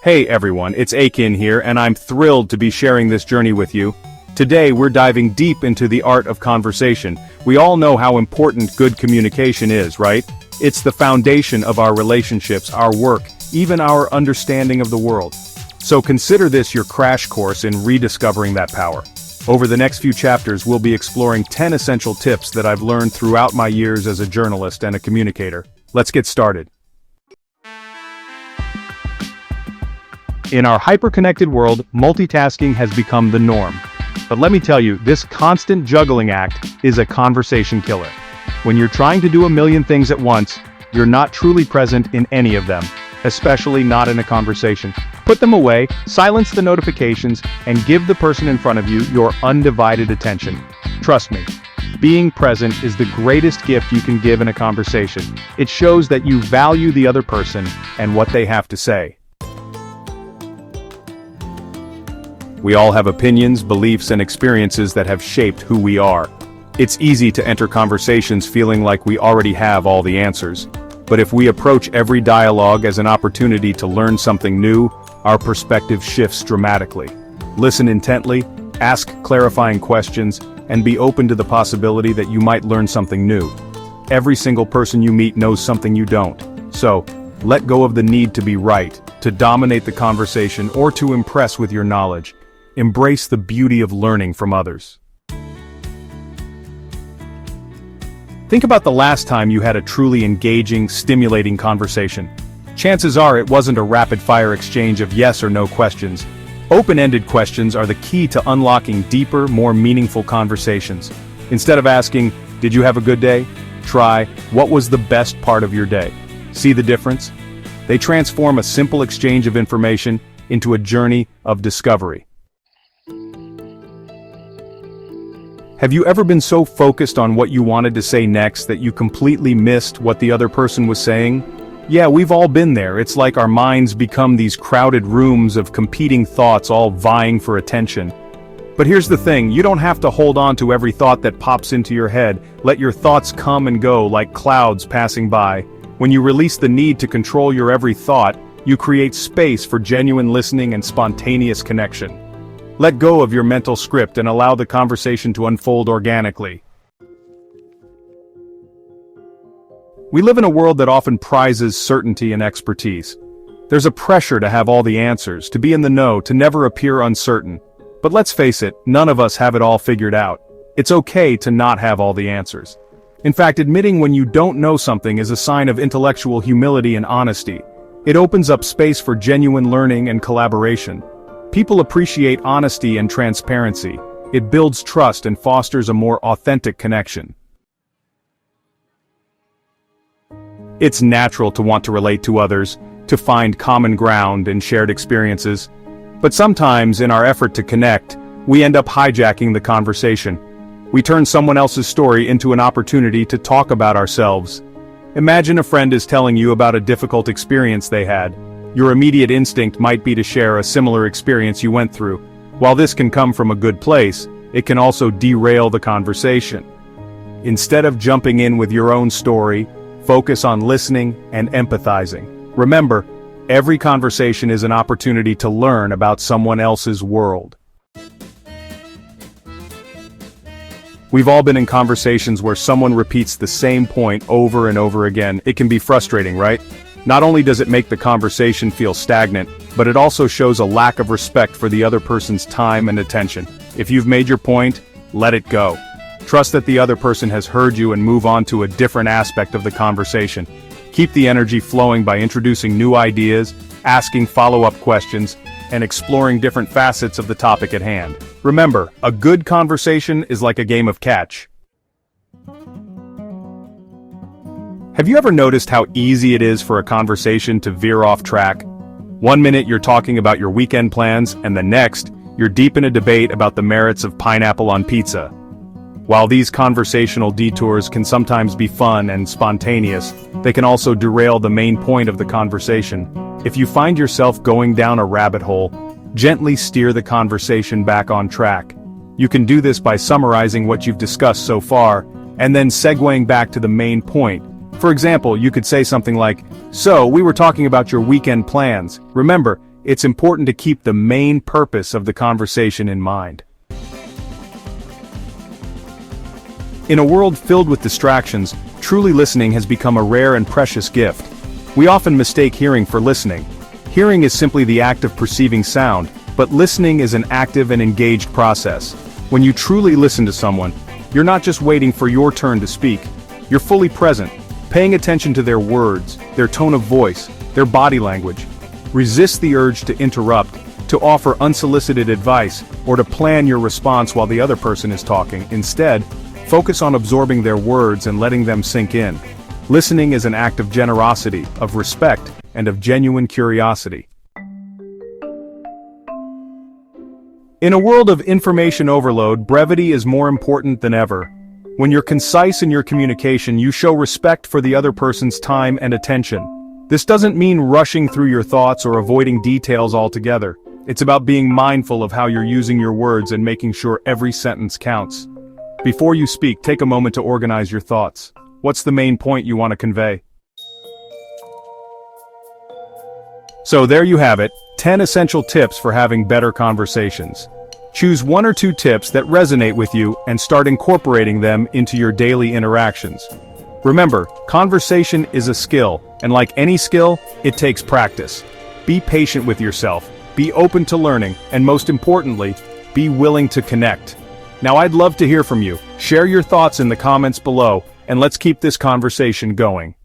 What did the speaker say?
Hey everyone, it's Akin here and I'm thrilled to be sharing this journey with you. Today we're diving deep into the art of conversation. We all know how important good communication is, right? It's the foundation of our relationships, our work, even our understanding of the world. So consider this your crash course in rediscovering that power. Over the next few chapters we'll be exploring 10 essential tips that I've learned throughout my years as a journalist and a communicator. Let's get started. In our hyper-connected world, multitasking has become the norm. But let me tell you, this constant juggling act is a conversation killer. When you're trying to do a million things at once, you're not truly present in any of them, especially not in a conversation. Put them away, silence the notifications, and give the person in front of you your undivided attention. Trust me, being present is the greatest gift you can give in a conversation. It shows that you value the other person and what they have to say. We all have opinions, beliefs, and experiences that have shaped who we are. It's easy to enter conversations feeling like we already have all the answers. But if we approach every dialogue as an opportunity to learn something new, our perspective shifts dramatically. Listen intently, ask clarifying questions, and be open to the possibility that you might learn something new. Every single person you meet knows something you don't. So, let go of the need to be right, to dominate the conversation, or to impress with your knowledge. Embrace the beauty of learning from others. Think about the last time you had a truly engaging, stimulating conversation. Chances are it wasn't a rapid-fire exchange of yes or no questions. Open-ended questions are the key to unlocking deeper, more meaningful conversations. Instead of asking, "Did you have a good day?" try, "What was the best part of your day?" See the difference? They transform a simple exchange of information into a journey of discovery. Have you ever been so focused on what you wanted to say next that you completely missed what the other person was saying? Yeah, we've all been there. It's like our minds become these crowded rooms of competing thoughts all vying for attention. But here's the thing, you don't have to hold on to every thought that pops into your head. Let your thoughts come and go like clouds passing by. When you release the need to control your every thought, you create space for genuine listening and spontaneous connection. Let go of your mental script and allow the conversation to unfold organically. We live in a world that often prizes certainty and expertise. There's a pressure to have all the answers, to be in the know, to never appear uncertain. But let's face it, none of us have it all figured out. It's okay to not have all the answers. In fact, admitting when you don't know something is a sign of intellectual humility and honesty. It opens up space for genuine learning and collaboration. People appreciate honesty and transparency. It builds trust and fosters a more authentic connection. It's natural to want to relate to others, to find common ground and shared experiences. But sometimes, in our effort to connect, we end up hijacking the conversation. We turn someone else's story into an opportunity to talk about ourselves. Imagine a friend is telling you about a difficult experience they had. Your immediate instinct might be to share a similar experience you went through. While this can come from a good place, it can also derail the conversation. Instead of jumping in with your own story, focus on listening and empathizing. Remember, every conversation is an opportunity to learn about someone else's world. We've all been in conversations where someone repeats the same point over and over again. It can be frustrating, right? Not only does it make the conversation feel stagnant, but it also shows a lack of respect for the other person's time and attention. If you've made your point, let it go. Trust that the other person has heard you and move on to a different aspect of the conversation. Keep the energy flowing by introducing new ideas, asking follow-up questions, and exploring different facets of the topic at hand. Remember, a good conversation is like a game of catch. Have you ever noticed how easy it is for a conversation to veer off track? One minute you're talking about your weekend plans, and the next, you're deep in a debate about the merits of pineapple on pizza. While these conversational detours can sometimes be fun and spontaneous, they can also derail the main point of the conversation. If you find yourself going down a rabbit hole, gently steer the conversation back on track. You can do this by summarizing what you've discussed so far, and then segueing back to the main point. For example, you could say something like, "So, we were talking about your weekend plans. Remember, it's important to keep the main purpose of the conversation in mind. In a world filled with distractions, truly listening has become a rare and precious gift. We often mistake hearing for listening. Hearing is simply the act of perceiving sound, but listening is an active and engaged process. When you truly listen to someone, you're not just waiting for your turn to speak. You're fully present, paying attention to their words, their tone of voice, their body language. Resist the urge to interrupt, to offer unsolicited advice, or to plan your response while the other person is talking. Instead, focus on absorbing their words and letting them sink in. Listening is an act of generosity, of respect, and of genuine curiosity. In a world of information overload, brevity is more important than ever. When you're concise in your communication, you show respect for the other person's time and attention. This doesn't mean rushing through your thoughts or avoiding details altogether. It's about being mindful of how you're using your words and making sure every sentence counts. Before you speak, take a moment to organize your thoughts. What's the main point you want to convey? So there you have it, 10 essential tips for having better conversations. Choose 1 or 2 tips that resonate with you and start incorporating them into your daily interactions. Remember, conversation is a skill, and like any skill, it takes practice. Be patient with yourself, be open to learning, and most importantly, be willing to connect. Now I'd love to hear from you. Share your thoughts in the comments below, and let's keep this conversation going.